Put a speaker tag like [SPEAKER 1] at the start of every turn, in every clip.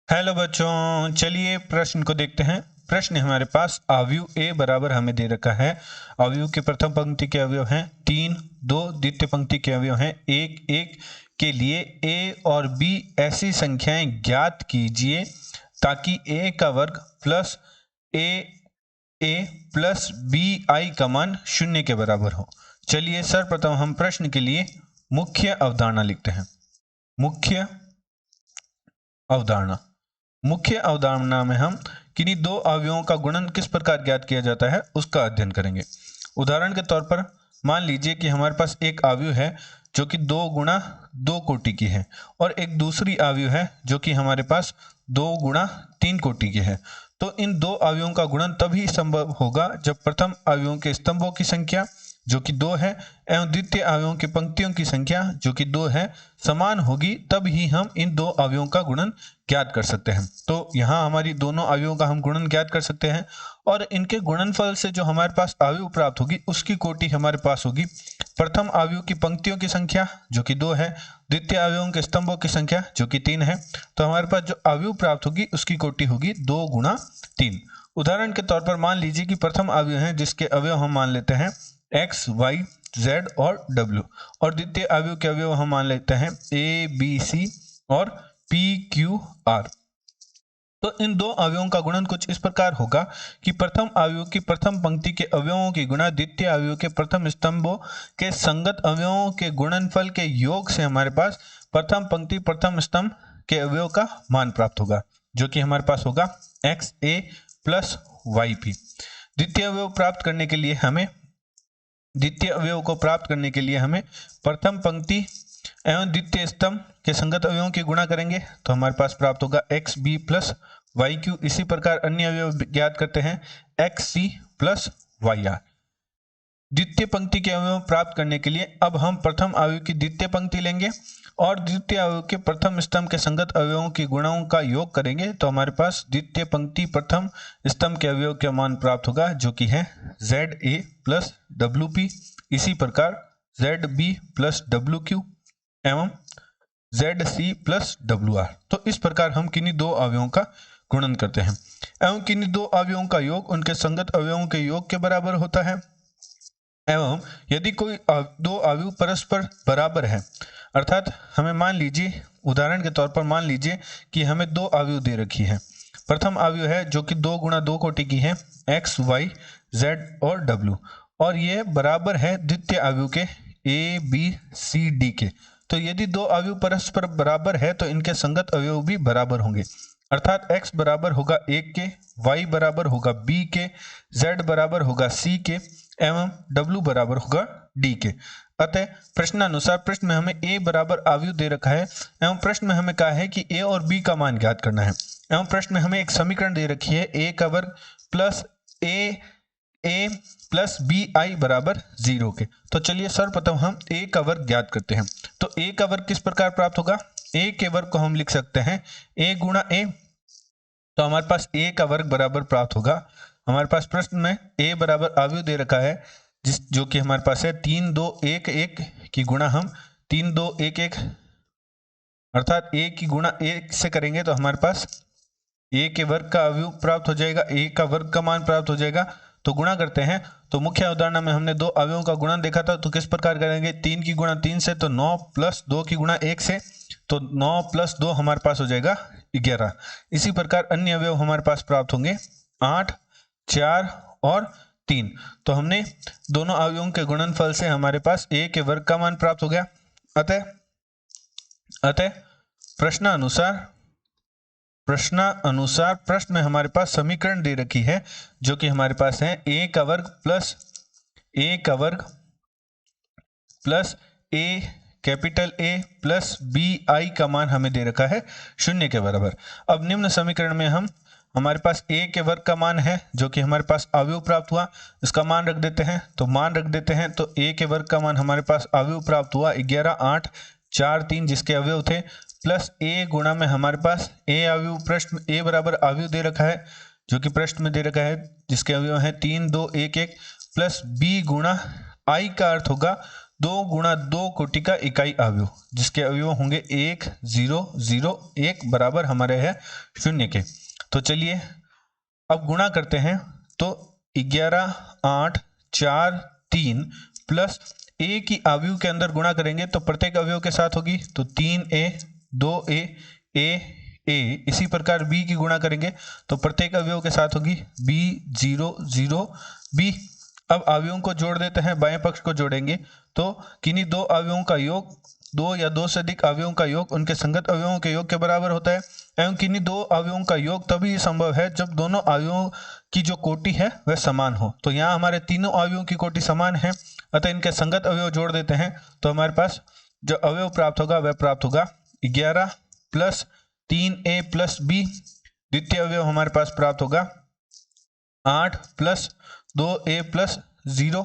[SPEAKER 1] Hello बच्चों, चलिए प्रश्न को देखते हैं। प्रश्न है हमारे पास अवयव ए बराबर हमें दे रखा है। अवयव की प्रथम पंक्ति के अवयव हैं 3, 2 द्वितीय पंक्ति के अवयव हैं 1, 1 के लिए ए और बी ऐसी संख्याएं ज्ञात कीजिए ताकि ए का वर्ग plus A A plus B I का मान 0 के बराबर हो। चलिए सर्वप्रथम हम प्रश्न के लिए मुख्य अवधारणा लिखते हैं। मुख्य अवधारणा मुख्य अवधारणा में हम किन्हीं दो अवयवों का गुणन किस प्रकार ज्ञात किया जाता है उसका अध्ययन करेंगे। उदाहरण के तौर पर मान लीजिए कि हमारे पास एक अवयव है जो कि 2 गुणा 2 कोटि की है और एक दूसरी अवयव है जो कि हमारे पास 2 गुणा 3 कोटि की है। तो इन दो अवयवों का गुणन तभी संभव होगा जब प्रथम अवयवों के स्तंभों की संख्या जो कि 2 है एवं द्वितीय अवयवों की पंक्तियों की संख्या जो कि 2 है समान होगी, तब ही हम इन दो अवयवों का गुणन ज्ञात कर सकते हैं। तो यहाँ हमारी दोनों अवयवों का हम गुणन ज्ञात कर सकते हैं और इनके गुणनफल से जो हमारे पास अवयव प्राप्त होगी उसकी कोटि हमारे पास होगी प्रथम अवयव की पंक्तियों की संख्या जो कि 2 है, द्वितीय अवयवों के स्तंभों की संख्या जो कि 3 है। तो हमारे पास जो अवयव प्राप्त होगी उसकी कोटि होगी 2 गुणा 3। उदाहरण के तौर पर मान लीजिए कि प्रथम अवयव है जिसके अवयव हम मान लेते हैं एक्स, वाई, जेड और डब्ल्यू और द्वितीय अवयव के अवयव हम मान लेते हैं ए, बी, सी और पी, क्यू, आर। तो इन दो अवयवों का गुणन कुछ इस प्रकार होगा कि प्रथम अवयव की प्रथम पंक्ति के अवयवों की गुणा द्वितीय अवयव के प्रथम स्तंभों के संगत अवयवों के गुणनफल के योग से हमारे पास प्रथम पंक्ति प्रथम स्तंभ के अवयव का मान प्राप्त होगा जो कि हमारे पास होगा एक्स ए प्लस वाई पी। द्वितीय अवयव प्राप्त करने के लिए हमें प्रथम पंक्ति एवं द्वितीय स्तंभ के संगत अवयवों की गुणा करेंगे तो हमारे पास प्राप्त होगा X B plus Y Q. इसी प्रकार अन्य अवयव ज्ञात करते हैं X C plus Y R. द्वितीय पंक्ति के अवयव प्राप्त करने के लिए अब हम प्रथम अवयव की द्वितीय पंक्ति लेंगे और द्वितीय अवयव के प्रथम स्तंभ के संगत अवयवों के गुणों का योग करेंगे तो हमारे पास द्वितीय पंक्ति प्रथम स्तंभ के अवयव का मान प्राप्त होगा जो कि है Z A plus W P. इसी प्रकार Z B plus W Q एवं Z C plus W R. तो इस प्रकार हम किन्हीं दो अवयवों का गुणन करते हैं एवं किन्हीं दो अवयवों का योग उनके संगत अवयवों के योग के बराबर होता है। एवं यदि कोई दो अवयव परस्पर बराबर है, अर्थात हमें मान लीजिए उदाहरण के तौर पर मान लीजिए कि हमें दो अवयव दे रखी है। प्रथम अवयव है जो कि 2 गुणा 2 कोटि की है एक्स, वाई, जेड और डब्ल्यू और ये बराबर है द्वितीय अवयव के ए, बी, सी, डी के। तो यदि दो अवयव परस्पर बराबर है तो इनके संगत अवयव भी बराबर होंगे, अर्थात x बराबर होगा 1 के, y बराबर होगा b के, z बराबर होगा c के एवं w बराबर होगा d के। अतः प्रश्नानुसार प्रश्न में हमें a बराबर अवयव दे रखा है एवं प्रश्न में हमें कहा है कि a और b का मान ज्ञात करना है एवं प्रश्न में हमें एक समीकरण दे रखी है a का वर्ग plus a plus B I बराबर 0 के। तो चलिए सर्वप्रथम हम a का वर्ग ज्ञात करते हैं। तो a का वर्ग किस प्रकार प्राप्त होगा? a के वर्ग को हम लिख सकते हैं a गुणा a। तो हमारे पास a का वर्ग बराबर प्राप्त होगा, हमारे पास प्रश्न में a बराबर अवयव दे रखा है जो कि हमारे पास है 3 2 1 1 की गुणा हम 3 2 1 1 अर्थात a की गुणा 1 से करेंगे तो हमारे पास a के वर्ग का अवयव प्राप्त हो जाएगा, a का वर्ग का मान प्राप्त हो जाएगा। तो गुणा करते हैं तो मुख्य उदाहरण में हमने दो अवयवों का गुणन देखा था, तो किस प्रकार करेंगे 3 की गुणा 3 से तो 9 प्लस 2 की गुणा 1 से तो 9 प्लस 2 हमारे पास हो जाएगा 11। इसी प्रकार अन्य अवयव हमारे पास प्राप्त होंगे 8, 4 और 3। तो हमने दोनों अवयवों के गुणनफल से हमारे पास a के वर्ग का मान प्राप्त हो गया। अतः प्रश्नानुसार प्रश्न में हमारे पास समीकरण दे रखी है जो कि हमारे पास है a का वर्ग plus a capital A plus B I का मान हमें दे रखा है 0 के बराबर। अब निम्न समीकरण में हमारे पास a के वर्ग का मान है जो कि हमारे पास अवयव प्राप्त हुआ, इसका मान रख देते हैं। तो मान रख देते हैं तो a के वर्ग का मान हमारे पास अवयव प्राप्त हुआ 11, 8, 4, 3 जिसके अवयव थे प्लस a गुणा में हमारे पास a अवयव प्रश्न a बराबर अवयव दे रखा है जो कि प्रश्न में दे रखा है जिसके अवयव है 3 2 1 1 प्लस b गुणा i का अर्थ होगा 2 गुणा 2 कोटि का इकाई अवयव, जिसके अवयव होंगे 1 0 0 1 बराबर हमारे है 0 के। तो चलिए अब गुणा करते हैं। तो 11 8 4 3 प्लस ए की अवयव के अंदर गुणा करेंगे तो प्रत्येक अवयव के साथ होगी, तो 3a 2a a a। इसी प्रकार b की गुणा करेंगे तो प्रत्येक अवयव के साथ होगी b 0 0 b। अब अवयवों को जोड़ देते हैं, बाएं पक्ष को जोड़ेंगे तो किन्हीं दो अवयवों का योग, दो या दो से अधिक अवयवों का योग उनके संगत अवयवों के योग के बराबर होता है, एवं किन्हीं दो अवयवों का योग तभी संभव है जब दोनों अवयवों की जो कोटि है वह समान हो। तो यहाँ हमारे तीनों अवयवों की कोटि समान है, अतः इनके संगत अवयव जोड़ देते हैं तो हमारे पास जो अवयव प्राप्त होगा वह प्राप्त होगा 11 प्लस 3a प्लस b। द्वितीय अवयव हमारे पास प्राप्त होगा 8 प्लस 2a प्लस 0।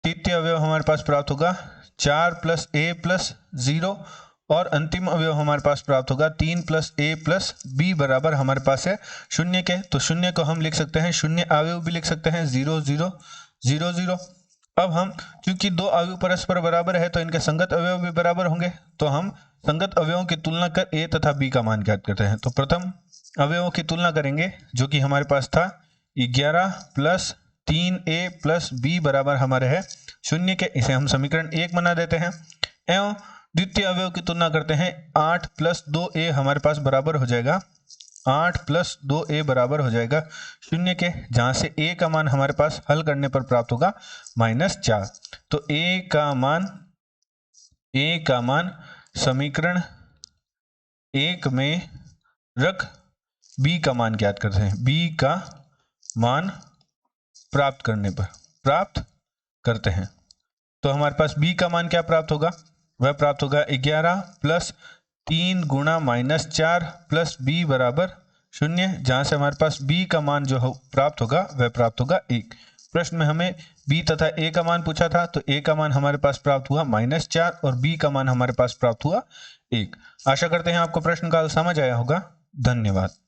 [SPEAKER 1] तृतीय अवयव हमारे पास प्राप्त होगा 4 प्लस a प्लस 0। और अंतिम अवयव हमारे पास प्राप्त होगा 3 प्लस a प्लस b बराबर हमारे पास है 0 के। तो 0 को हम लिख सकते हैं, 0 अवयव भी लिख सकते हैं 0 0 0 0। अब हम चूंकि दो अवयव परस्पर बराबर है तो इनके संगत अवयव भी बराबर होंगे, तो हम संगत अवयवों की तुलना कर a तथा b का मान ज्ञात करते हैं। तो प्रथम अवयवों की तुलना करेंगे जो कि हमारे पास था 11 प्लस 3a प्लस b बराबर हमारे है 0 के। इसे हम समीकरण 1 बना देते हैं। एवं द्वितीय अवयव की तुलना करते हैं, 8 प्लस 2a हमारे पास बराबर हो जाएगा 8 प्लस 2a बराबर हो जाएगा 0 के, जहां से a का मान हमारे पास हल करने पर प्राप्त होगा -4। तो a का मान समीकरण 1 में रख b का मान ज्ञात करते हैं। b का मान प्राप्त करते हैं तो हमारे पास b का मान क्या प्राप्त होगा, वह प्राप्त होगा 11 प्लस 3 गुणा -4 प्लस b बराबर 0, जहां से हमारे पास b का मान जो प्राप्त होगा वह प्राप्त होगा 1। प्रश्न में हमें b तथा a का मान पूछा था, तो a का मान हमारे पास प्राप्त हुआ -4 और b का मान हमारे पास प्राप्त हुआ 1। आशा करते हैं आपको प्रश्न का हल समझ आया होगा। धन्यवाद।